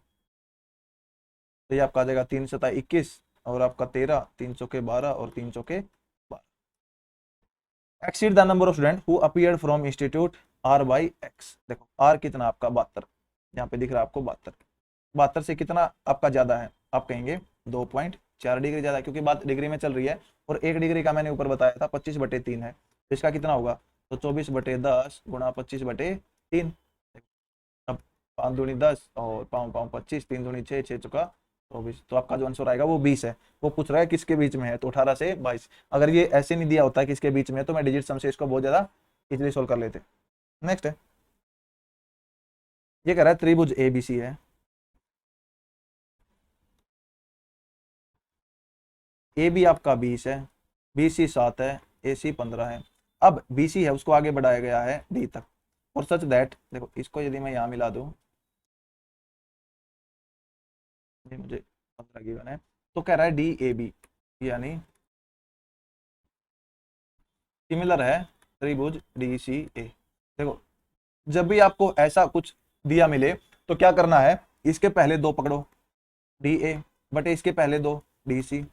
तो ये आपका आ जाएगा 3 7 21 और आपका 13, 3 चौके 12 और 3 चौके 12। Exceed the number of student who appeared from institute R by X. देखो आर कितना आपका 72, यहाँ पे दिख रहा है आपको 72, 72 से कितना आपका ज्यादा है, आप कहेंगे 2.4 डिग्री ज्यादा, क्योंकि बात डिग्री में चल रही है और 1 डिग्री का मैंने ऊपर बताया था 25/3 है, तो इसका कितना होगा, तो 24/10 गुणा 25/3। अब 5 दूनी 10 और 5 5 25, 3 दूनी 6, 6 चौका 24, तो आपका जो आंसर आएगा वो 20 है। वो पूछ रहा है किसके बीच में है, तो 18 से 22। अगर ये ऐसे नहीं दिया होता है किसके बीच में है, तो मैं डिजिट सम से इसको बहुत ज्यादा इजीली सोल्व कर लेते। नेक्स्ट है, ये कह रहा है त्रिभुज एबीसी है, ए बी आपका 20 है, बी सी 7 है, ए सी 15 है। अब बी सी है उसको आगे बढ़ाया गया है डी तक, और सच दैट, देखो इसको यदि मैं यहाँ मिला दूं, ये मुझे 15 गिवन है, तो कह रहा है डी ए बी यानी सिमिलर है त्रिभुज डी सी ए। देखो जब भी आपको ऐसा कुछ दिया मिले तो क्या करना है, इसके पहले दो पकड़ो डी ए बटे इसके पहले दो डी सी,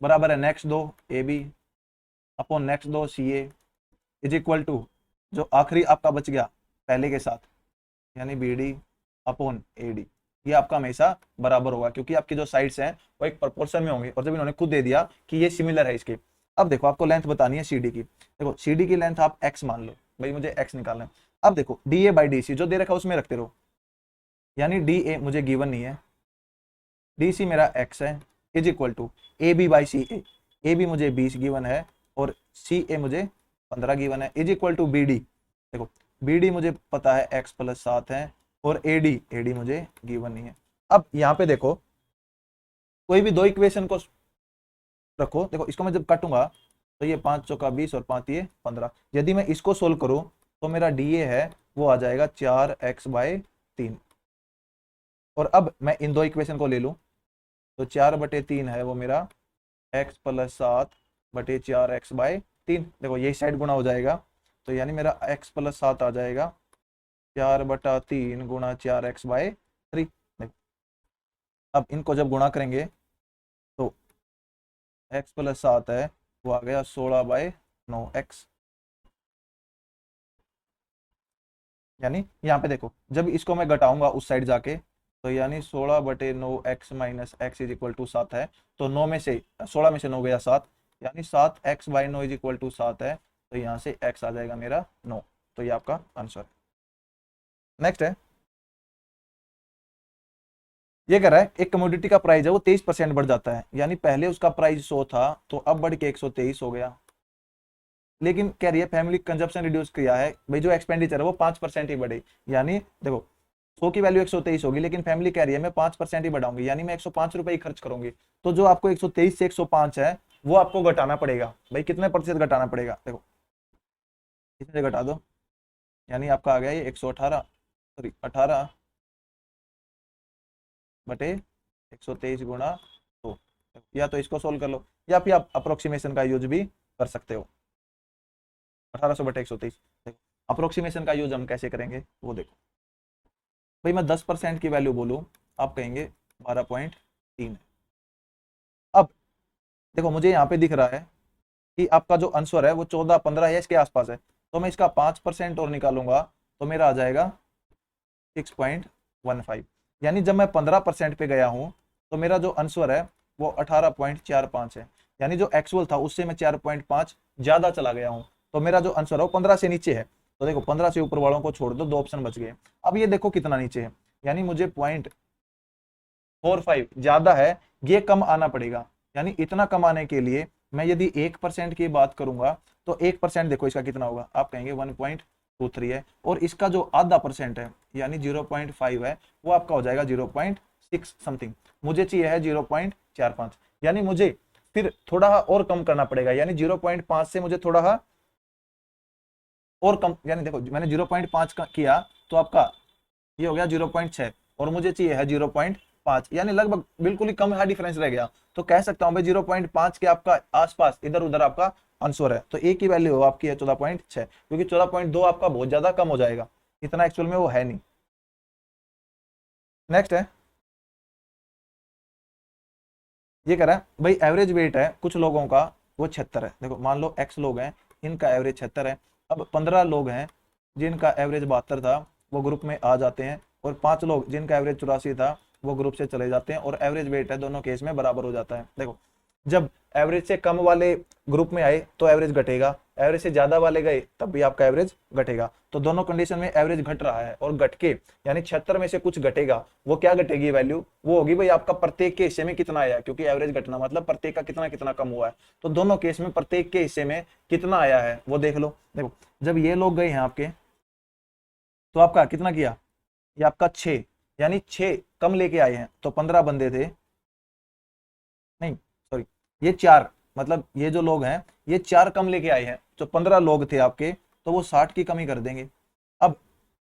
बराबर है नेक्स्ट दो ए बी अपॉन नेक्स्ट दो C A is equal to जो आखिरी आपका बच गया पहले के साथ यानी B D upon A D. ये आपका हमेशा बराबर होगा क्योंकि आपकी जो साइड्स हैं वो एक प्रोपोर्शन में होंगे, और जब इन्होंने खुद दे दिया कि ये सिमिलर है इसके। अब देखो आपको लेंथ बतानी है सी डी की, देखो सी डी की लेंथ आप एक्स मान लो, भाई मुझे एक्स निकालना है। अब देखो D A by D C जो दे रखा है उसमें रखते रहो, यानी डी ए मुझे गिवन नहीं है, डी सी मेरा एक्स है, is equal to A B by C A B मुझे 20 गिवन है और सी ए मुझे 15 गिवन है, is equal to B D. देखो बी डी मुझे पता है एक्स प्लस 7 है और ए डी मुझे गिवन नहीं है। अब यहाँ पे देखो कोई भी दो इक्वेशन को रखो, देखो इसको मैं जब काटूंगा तो ये 5 चौका 20 और 5 ये 15, यदि मैं इसको सोल्व करूं तो मेरा डी ए है वो आ जाएगा 4x/3। और अब मैं इन दो इक्वेशन को ले लूं तो 4/3 है वो मेरा x प्लस 7/4x/3, देखो यही साइड गुणा हो जाएगा, तो यानी मेरा x प्लस 7 आ जाएगा 4/3 गुणा 4x/3। अब इनको जब गुणा करेंगे तो x प्लस 7 है वो आ गया 16/9x, यानी यहाँ पे देखो जब इसको मैं घटाऊंगा उस साइड जाके तो यानी 16/9x minus x is equal to 7 है, तो 9 में से 16 में से 9 गया 7, यानी 7x/9 इज इक्वल टू 7 है, तो यहाँ से x आ जाएगा मेरा 9, तो ये आपका आंसर है। नेक्स्ट है, ये कह रहा है एक कमोडिटी का प्राइस है वो 23% बढ़ जाता है, यानी पहले उसका प्राइस 100 था तो अब बढ़ के 123 हो गया, लेकिन कह रही है फैमिली कंजप्शन रिड्यूस किया है, भाई जो एक्सपेंडिचर है वो 5% ही बढ़े, यानी देखो 100 की वैल्यू 123 होगी लेकिन फैमिली कह रही है मैं 5% ही बढ़ाऊंगी, यानी मैं 105 रुपए ही खर्च करूंगी, तो जो आपको 123 से 105 है वो आपको घटाना पड़ेगा। भाई कितने प्रतिशत घटाना पड़ेगा, देखो इसमें घटा दो, यानी आपका आ गया ये 118, सॉरी 18 बटे 123 गुणा 2, या तो इसको सोल्व कर लो या फिर आप अप्रोक्सीमेशन का यूज भी कर सकते हो। 1800/123, देखो अप्रोक्सीमेशन का यूज हम कैसे करेंगे वो देखो, भाई मैं 10% की वैल्यू बोलूं आप कहेंगे 12.3। अब देखो मुझे यहाँ पे दिख रहा है कि आपका जो आंसर है वो 14-15 है इसके आसपास है, तो मैं इसका 5% और निकालूंगा तो मेरा आ जाएगा 6.15, यानी जब मैं 15% पे गया हूं तो मेरा जो आंसर है वो 18.45 है, यानी जो एक्चुअल था उससे मैं 4.5 ज्यादा चला गया हूं, तो मेरा जो आंसर है वो 15 से नीचे है, तो देखो 15 से ऊपर वालों को छोड़ दो, दो ऑप्शन बच गए। अब ये देखो कितना नीचे है, यानी मुझे 0.45 ज्यादा है ये कम आना पड़ेगा। यानी इतना कम आने के लिए मैं यदि 1% की बात करूंगा तो 1% देखो इसका कितना होगा, आप कहेंगे 1.23 है, और इसका जो आधा परसेंट है यानी 0.5 है वो आपका हो जाएगा 0.6 समथिंग। मुझे चाहिए है 0.45, यानी मुझे फिर थोड़ा और कम करना पड़ेगा, यानी 0.5 से मुझे थोड़ा और कम, यानी देखो मैंने 0.5 का किया तो आपका ये हो गया 0.6 और मुझे चाहिए है 0.5, यानी लगभग बिल्कुल ही कम है डिफरेंस रह गया। तो कह सकता हूं भाई 0.5 के आपका आसपास इधर उधर आपका आंसर है। तो ए की वैल्यू आपकी है 14.6, क्योंकि 14.2 आपका बहुत ज्यादा कम हो जाएगा, इतना एक्चुअल में वो है नहीं। नेक्स्ट है, ये कह रहा है भाई एवरेज वेट है कुछ लोगों का वो 76 है। देखो मान लो x लोग हैं, इनका एवरेज 76 है। अब 15 लोग हैं जिनका एवरेज 72 था, वो ग्रुप में आ जाते हैं, और 5 लोग जिनका एवरेज 84 था वो ग्रुप से चले जाते हैं, और एवरेज वेट है दोनों केस में बराबर हो जाता है। देखो जब एवरेज से कम वाले ग्रुप में आए तो एवरेज घटेगा, एवरेज से ज्यादा वाले गए तब भी आपका एवरेज घटेगा। तो दोनों कंडीशन में एवरेज घट रहा है, और घट के यानी 76 में से कुछ घटेगा, वो क्या घटेगी वैल्यू, वो होगी भाई आपका प्रत्येक के हिस्से में कितना आया, क्योंकि एवरेज घटना मतलब प्रत्येक का कितना कितना कम हुआ है। तो दोनों केस में प्रत्येक के हिस्से में कितना आया है वो देख लो। देखो जब ये लोग गए हैं आपके तो आपका कितना किया, ये आपका 6, यानी 6 कम लेके आए हैं। तो 15 बंदे थे, नहीं सॉरी, ये 4, मतलब ये जो लोग हैं ये 4 कम लेके आए हैं। जो 15 लोग थे आपके तो वो 60 की कमी कर देंगे। अब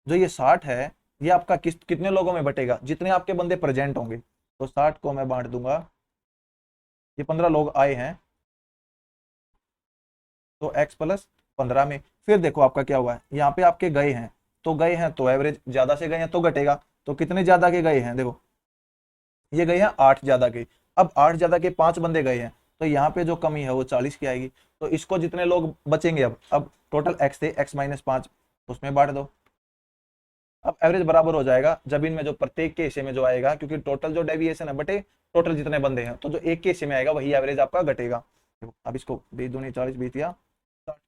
जो ये 60 है ये आपका कितने लोगों में बटेगा, जितने आपके बंदे प्रेजेंट होंगे। तो 60 को मैं बांट दूंगा, ये 15 लोग आए हैं तो x प्लस 15 में। फिर देखो आपका क्या हुआ है, यहाँ पे आपके गए हैं, तो गए हैं तो एवरेज ज्यादा से गए हैं तो घटेगा। तो कितने ज्यादा के गए हैं, देखो ये गए हैं 8 ज्यादा के। अब 8 ज्यादा के 5 बंदे गए हैं, तो यहाँ पे जो कमी है वो 40 की आएगी। तो इसको जितने लोग बचेंगे, अब टोटल x थे, x माइनस 5 उसमें बांट दो। अब एवरेज बराबर हो जाएगा जब इनमें जो प्रत्येक के हिस्से में जो आएगा, क्योंकि टोटल जो डेविएशन है बटे टोटल जितने बंदे हैं, तो जो एक के हिस्से में आएगा वही एवरेज आपका घटेगा। देखो अब इसको 20 दूनी 40 बीत गया 60।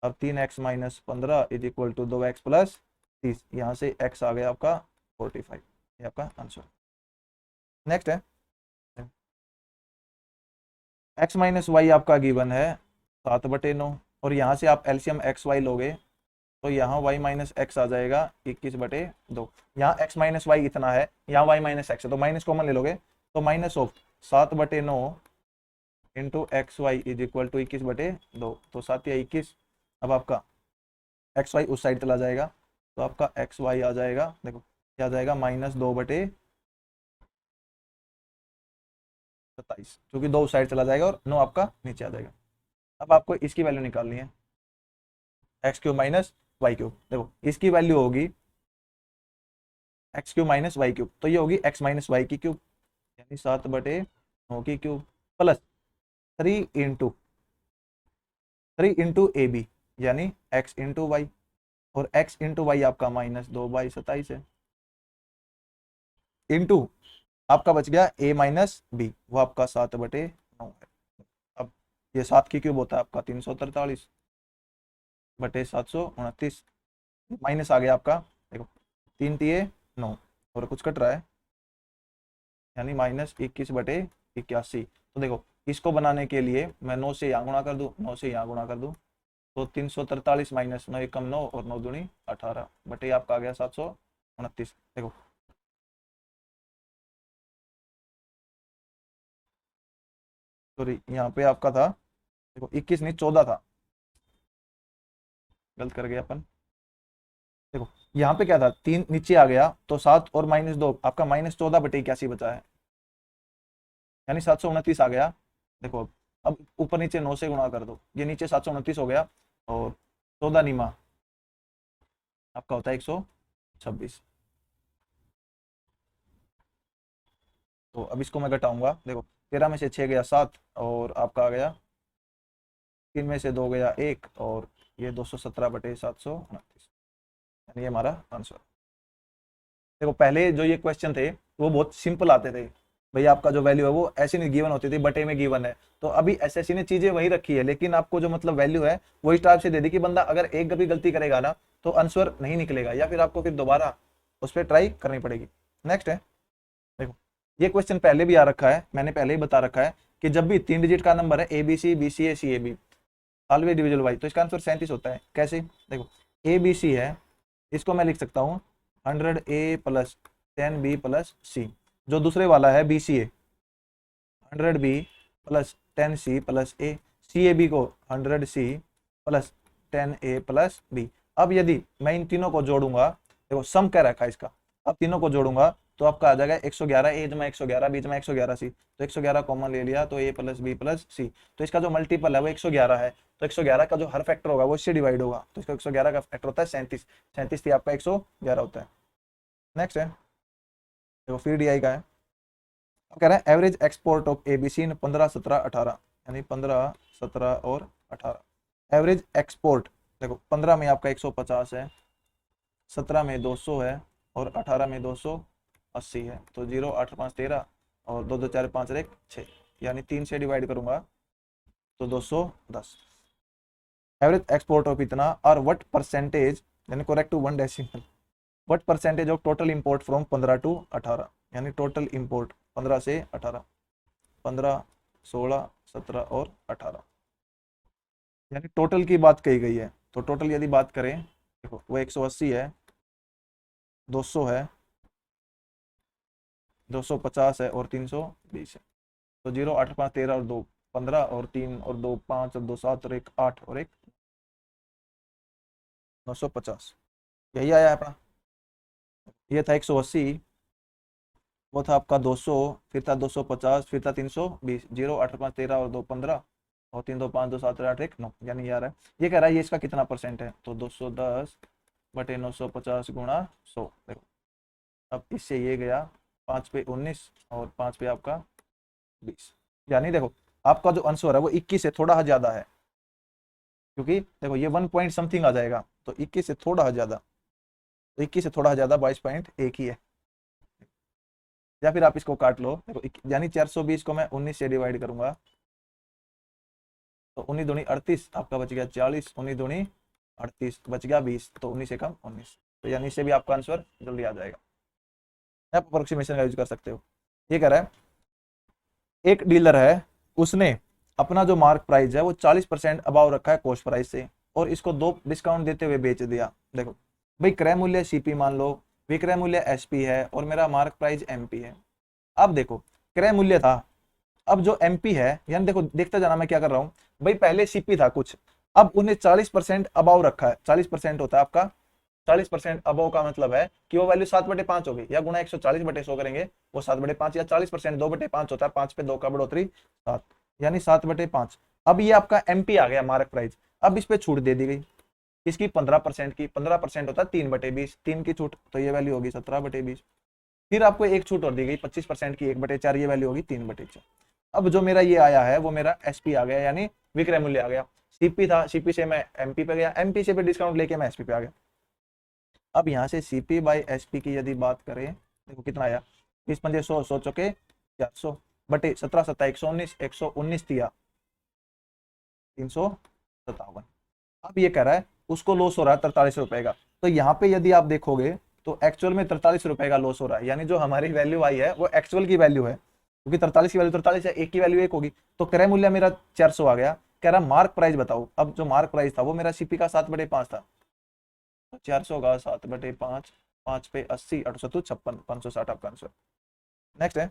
अब 3x minus 15 is equal to 2x plus 30, यहाँ से x आ गया आपका 45, ये आपका आंसर। नेक्स्ट है x माइनस वाई आपका गिवन है 7/9, और यहाँ से आप एलसीएम एक्स वाई लोगे तो यहाँ y माइनस एक्स आ जाएगा 21/2। यहाँ x माइनस वाई इतना है, यहाँ y माइनस एक्स है, तो माइनस कॉमन ले लोगे तो minus of 7/9 into x y is equal to 21/2, तो 7 या 21। अब आपका एक्स वाई उस साइड चला जाएगा, तो आपका एक्स वाई आ जाएगा, देखो क्या आ जाएगा, -2/27, क्योंकि 2 उस साइड चला जाएगा और 9 आपका नीचे आ जाएगा। अब आपको इसकी वैल्यू निकालनी है, x cube minus y cube. देखो इसकी वैल्यू होगी x cube minus y cube, तो ये होगी एक्स माइनस वाई की क्यूब, यानी 7/9 की cube plus 3 into a b, यानी एक्स इंटू वाई, और एक्स इंटू वाई आपका -2/27 है, इंटू आपका बच गया ए माइनस बी, वो आपका 7/9 है। अब ये 7 की क्यूब होता है आपका 343/729, माइनस आ गया आपका, देखो 3×3=9 और कुछ कट रहा है, यानी -21/81। तो देखो इसको बनाने के लिए मैं 9 से यहाँ गुणा कर दूँ, 9 से यहाँ गुणा कर दूँ, तो 343 माइनस 9 एकम 9 और 9 दूनी 18 बटे आपका आ गया 729। देखो सॉरी यहाँ पे आपका था, देखो 21 नहीं 14 था, गलत कर गया अपन। देखो यहाँ पे क्या था, 3 नीचे आ गया तो 7 और -2 आपका -14/81 बचा है, यानी 729 आ गया। देखो अब ऊपर नीचे 9 से गुणा कर दो, ये नीचे 729 हो गया, और 14 नीमा आपका होता है 126। तो अब इसको मैं घटाऊंगा, देखो 13 में से 6 गया 7, और आपका आ गया 3 में से 2 गया 1, और ये 217/729, यानी ये हमारा आंसर। देखो पहले जो ये क्वेश्चन थे वो बहुत सिंपल आते थे, भाई आपका जो वैल्यू है वो ऐसे नहीं गिवन होती थी, बटे में गिवन है। तो अभी एसएससी ने चीजें वही रखी है, लेकिन आपको जो मतलब वैल्यू है वो इस टाइप से दे दी कि बंदा अगर एक भी गलती करेगा ना तो आंसर नहीं निकलेगा, या फिर आपको फिर दोबारा उस पर ट्राई करनी पड़ेगी। नेक्स्ट है, देखो ये क्वेश्चन पहले भी आ रखा है, मैंने पहले ही बता रखा है कि जब भी 3 डिजिट का नंबर है A B C B C A C A B always divisible by, तो इसका आंसर 37 होता है। कैसे? देखो ए बी सी है, इसको मैं लिख सकता हूँ 100A प्लस 10B प्लस सी। जो दूसरे वाला है B C A 100B plus 10C plus A, C A B को 100C plus 10A plus B. अब यदि मैं इन तीनों को जोड़ूंगा, देखो सम क्या रखा है इसका, अब तीनों को जोड़ूंगा तो आपका आ जाएगा 111 ए जमा 111 बी जमा 111 सी। तो 111 कॉमन ले लिया तो ए प्लस बी प्लस सी। तो इसका जो मल्टीपल है वो 111 है, तो 111 का जो हर फैक्टर होगा वो इससे डिवाइड होगा, तो इसका 111 का फैक्टर होता है 37। 37 थी आपका 111 होता है। नेक्स्ट है, देखो फिर डी आई का है। अब कह रहा है average export of A B C in 15 17 18, यानी 15 17 और 18। एवरेज एक्सपोर्ट देखो 15 में आपका 150 है, 17 में 200 है और 18 में 280 है। तो 0 8 5 13 और 2 2 4 5 1 6, यानी 3 से डिवाइड करूंगा तो 210। एवरेज एक्सपोर्ट ऑफ इतना और व्हाट परसेंटेज, यानी correct to 1 decimal, what percentage of total import from 15 to 18, यानी टोटल इंपोर्ट 15 से 18, 15 16 17 और 18, यानी टोटल की बात कही गई है। तो टोटल यदि बात करें देखो वो 180 है, 200 है, 250 है और 320 है। तो 0 8 5 13 और 2 15 और 3 और 2 5 और 2 7 और 1 8 और 1 950, यही आया है अपना। ये था 180, वो था आपका 200, फिर था 250, फिर था 320। 0 8 5 13 और 2 15 और 3 2 5 2 7 8 1 9, यानी ये आ रहा है। ये कह रहा है ये इसका कितना परसेंट है, तो 210 बटे 950 गुणा 100। देखो अब इससे ये गया 5 पे 19 और 5 पे आपका 20, यानी देखो आपका जो आंसर है वो 21 से थोड़ा ज्यादा है, क्योंकि देखो ये 1 पॉइंट समथिंग आ जाएगा, तो 21 से थोड़ा ज्यादा, तो 21 से थोड़ा ज्यादा 22.1 ही है। या फिर आप इसको काट लो, देखो यानी 420 को मैं 19 से डिवाइड करूंगा तो 19 दूनी 38, आपका बच गया 40, 19 दूनी 38 बच गया 20, तो 19 से कम 19, तो यानी इससे भी आपका आंसर जल्दी आ जाएगा। आप अप्रोक्सीमेशन का यूज कर सकते हो। ये कह रहा है एक डीलर है, उसने अपना जो मार्क प्राइस है वो 40% अबाव रखा है कॉस्ट प्राइस से और इसको 2 डिस्काउंट देते हुए बेच दिया। देखो भाई क्रय मूल्य सीपी मान लो, विक्रय मूल्य एसपी है और मेरा मार्क प्राइस एमपी है। अब देखो क्रय मूल्य था, अब जो एमपी है, यानी देखो देखते जाना मैं क्या कर रहा हूं भाई, पहले सीपी था कुछ, अब उन्हें 40% अबाव रखा है। 40% होता है आपका, 40% अबव का मतलब है कि वो वैल्यू 7/5 होगी, या गुणा 140/100 करेंगे वो 7/5, या 40% 2/5 होता है, 5 पे 2 का बढ़ोतरी 7, यानी 7/5। अब ये आपका एमपी आ गया मार्क प्राइस, अब इस पे छूट दे दी गई इसकी 15% की, 15% होता है 3/20, 3 की छूट तो ये वैल्यू होगी 17/20। फिर आपको एक छूट और दी गई 25% की 1/4, ये वैल्यू होगी 3/4। अब जो मेरा ये आया है वो मेरा एसपी आ गया, यानी विक्रय मूल्य आ गया। सीपी था, सीपी से मैं एमपी पे गया, एमपी से फिर डिस्काउंट लेके मैं एसपी पे आ गया। अब यहाँ से सीपी बाई एसपी की यदि बात करें, देखो कितना आया, 20 पंजे 100, 100 चौके 400 बटे 17 7 119, 119 दिया 357। अब ये कह रहा है उसको लॉस हो रहा है 43 रुपए का, तो यहाँ पे यदि आप देखोगे तो एक्चुअल में 43 रुपए का लॉस हो रहा है, यानी जो हमारी वैल्यू आई है वो एक्चुअल की वैल्यू है, क्योंकि 43 की वैल्यू 43 है, एक की वैल्यू एक होगी, तो क्रय मूल्य मेरा 400 आ गया। कह रहा मार्क प्राइस बताओ, अब जो मार्क प्राइस था वो मेरा सीपी का 7/5 था, 400 का 7/5, 5 पे 80, 8 56, 560 आपका आंसर। नेक्स्ट है,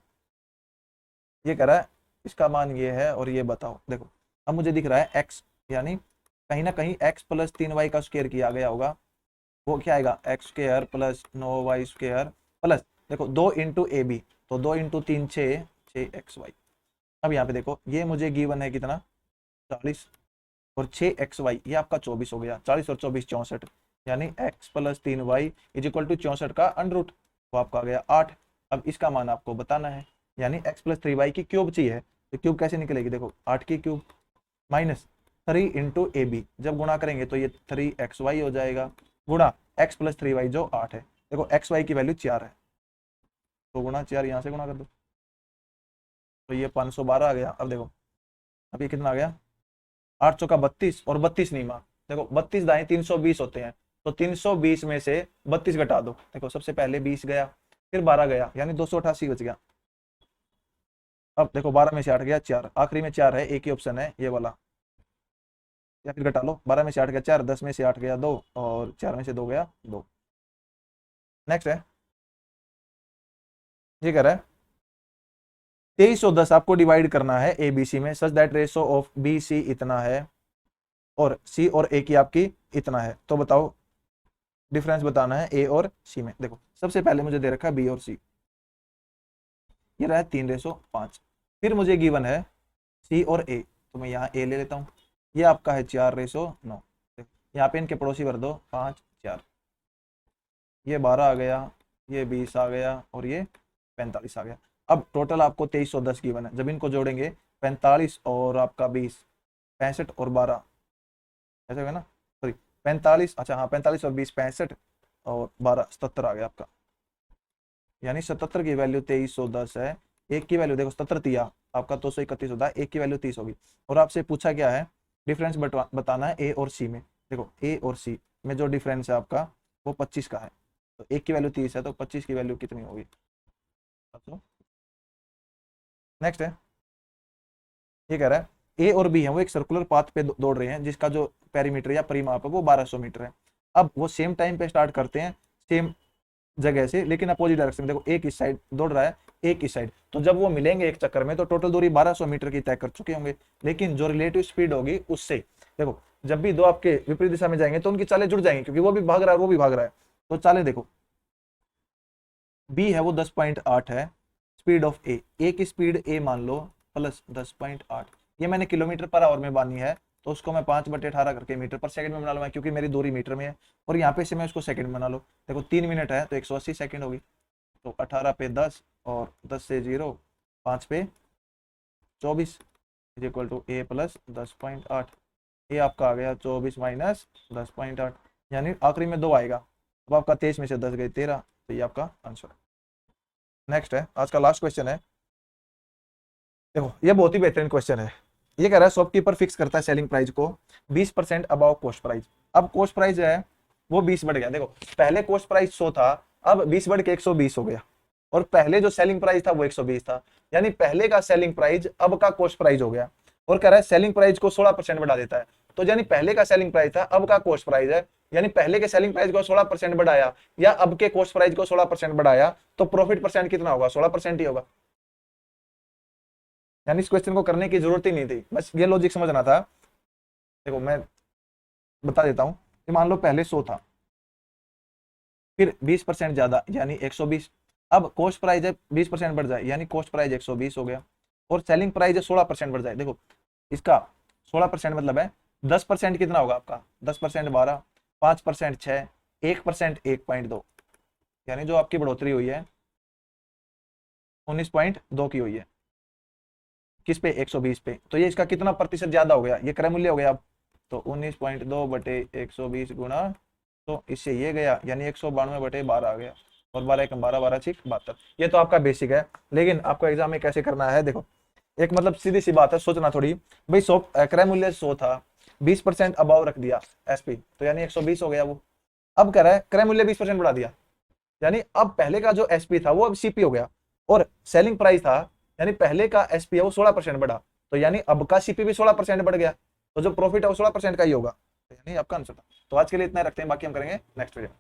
ये कह रहा है इसका मान ये है और ये बताओ। देखो अब मुझे दिख रहा है एक्स, यानी कहीं ना कहीं एक्स प्लस 3y का स्क्वायर किया गया होगा, वो क्या आएगा x square plus 9y square plus देखो 2 इंटू ए बी, तो 2 इंटू 3 6xy। अब यहाँ पे देखो ये मुझे गिवन है कितना 40 और 6xy, ये आपका 24 हो गया, 40 और 24 64, यानी x plus 3y is equal to 64 का अंडर रूट, वो आपका आ गया 8। अब इसका मान आपको बताना है, यानी x प्लस 3y की क्यूब चाहिए, तो क्यूब कैसे निकलेगी, देखो 8 की cube minus 3 into a b, जब गुणा करेंगे तो ये 3xy हो जाएगा, गुणा x प्लस 3y जो 8 है, देखो xy की वैल्यू 4 है, तो गुणा 4 यहाँ से गुणा कर दो, तो ये 512 आ गया। अब देखो अब ये कितना आ गया 8 चौका 32 और 32 नहीं माँ, देखो 32 दाएं 320 होते हैं, तो 320 में से 32 घटा दो, देखो सबसे पहले 20 गया फिर 12 गया, यानी 288 बच गया। अब देखो 12 में से 8 गया 4, आखिरी में 4 है, एक ही ऑप्शन है ये वाला, या फिर घटा लो, 12 में से 8 गया 4, 10 में से 8 गया 2 और 4 में से 2 गया 2। नेक्स्ट है, ये कह रहा है 2310 आपको डिवाइड करना है ए बी सी में, such that ratio of B C इतना है और सी और ए की आपकी इतना है। तो बताओ डिफरेंस बताना है ए और सी में। देखो सबसे पहले मुझे दे रखा है बी और सी, ये रहा है 3:5। फिर मुझे गिवन है सी और ए, तो मैं यहाँ ए ले लेता हूँ, ये आपका है 4:9। यहाँ पे इनके पड़ोसी भर दो 5 4, ये 12 आ गया, ये 20 आ गया और ये 45 आ गया। अब टोटल आपको 2310 गिवन है, जब इनको जोड़ेंगे 45 और आपका 20, 65 और 12 ऐसा होगा ना, सॉरी 45, अच्छा हाँ 45 और 20 65 और 12 77 आ गया आपका। यानी 77 की वैल्यू 2310 है। एक की वैल्यू देखो 77 दिया आपका 231 होता है, एक की वैल्यू 30 होगी। और आपसे पूछा क्या है, डिफरेंस बताना है ए और सी में। देखो ए और सी में जो डिफरेंस है आपका वो 25 का है, तो एक की वैल्यू 30 है तो 25 की वैल्यू कितनी होगी। नेक्स्ट है, ये कह रहा है ए और बी है वो एक सर्कुलर पाथ पे दौड़ रहे हैं जिसका जो पेरीमीटर या परिमाप है वो 1200 मीटर है। अब वो सेम टाइम पे स्टार्ट करते हैं सेम जगह से, लेकिन अपोजिट डायरेक्शन में। देखो एक इस साइड दौड़ रहा है, एक इस साइड, तो जब वो मिलेंगे एक चक्कर में तो टोटल दूरी 1200 मीटर की तय कर चुके होंगे। लेकिन जो रिलेटिव स्पीड होगी उससे, देखो जब भी दो आपके विपरीत दिशा में जाएंगे तो उनकी चालें जुड़ जाएंगी, क्योंकि वो भी भाग रहा है वो भी भाग रहा है। तो चालें देखो बी है वो 10.8 है, स्पीड ऑफ ए की स्पीड ए मान लो प्लस 10.8, ये मैंने किलोमीटर पर आवर में बानी है, तो उसको मैं 5/18 करके मीटर पर सेकंड में बना लूंगा, क्योंकि मेरी दूरी मीटर में है। और यहाँ पे से मैं उसको सेकंड में बना लो, देखो 3 मिनट है तो 180 सेकंड होगी। तो 18 पे 10 और 10 से 0, 5 पे 24 is equal to A plus 10.8। ये आपका आ गया 24 माइनस 10.8, यानी आखिरी में 2 आएगा। अब आपका 23 में से 10 गए 13, तो ये आपका आंसर। नेक्स्ट है, आज का लास्ट क्वेश्चन है। देखो ये बहुत ही बेहतरीन क्वेश्चन है। ये कह रहा है शॉपकीपर फिक्स करता है सेलिंग प्राइस को 20% अबाव कॉस्ट प्राइस। अब कॉस्ट प्राइस है वो 20 बढ़ गया। देखो पहले कॉस्ट प्राइस 100 था, अब 20 बढ़ के 120 हो गया, और पहले जो सेलिंग प्राइस था वो 120 था, यानी पहले का सेलिंग प्राइस अब का कॉस्ट प्राइस हो गया। और कह रहा है सेलिंग प्राइस को 16% बढ़ा देता है, तो यानी पहले का सेलिंग प्राइस था अब का कॉस्ट प्राइस है, यानी पहले के सेलिंग प्राइस को 16% बढ़ाया या अब के कॉस्ट प्राइस को 16% बढ़ाया, तो प्रॉफिट परसेंट कितना होगा, 16% ही होगा। यानी इस क्वेश्चन को करने की जरूरत ही नहीं थी, बस ये लॉजिक समझना था। देखो मैं बता देता हूं कि मान लो पहले 100 था, फिर 20% ज्यादा यानी 120, अब कॉस्ट प्राइस है 20% बढ़ जाए यानी कॉस्ट प्राइस 120 हो गया, और सेलिंग प्राइस है 16% बढ़ जाए। देखो इसका 16% मतलब है 10% कितना होगा आपका, 10% 12, 5% 6, 1% 1.2, यानी जो आपकी बढ़ोतरी हुई है 19.2 की हुई है, किस पे, 120 पे। तो ये इसका कितना प्रतिशत ज्यादा हो गया, ये क्रय मूल्य हो गया। अब तो 19.2 बटे 120 गुणा, तो इससे ये गया यानी 192 बटे 12 आ गया, और 12 1 12, 12 6 72। ये तो आपका बेसिक है, लेकिन आपको एग्जाम में कैसे करना है, देखो एक मतलब सीधी सी बात है, सोचना थोड़ी भाई। क्रय मूल्य 100 था, 20% अबाव रख दिया एसपी, तो यानी 120 हो गया वो। अब कह रहा है क्रय मूल्य 20% बढ़ा दिया, यानी अब पहले का जो एसपी था वो अब सीपी हो गया, और सेलिंग प्राइस था यानी पहले का एसपी है वो 16% बढ़ा, तो यानी अब का सीपी भी 16% बढ़ गया, तो जो प्रॉफिट है वो 16% का ही होगा, तो यानी आपका आंसर था। तो आज के लिए इतना रखते हैं, बाकी हम करेंगे नेक्स्ट वीडियो।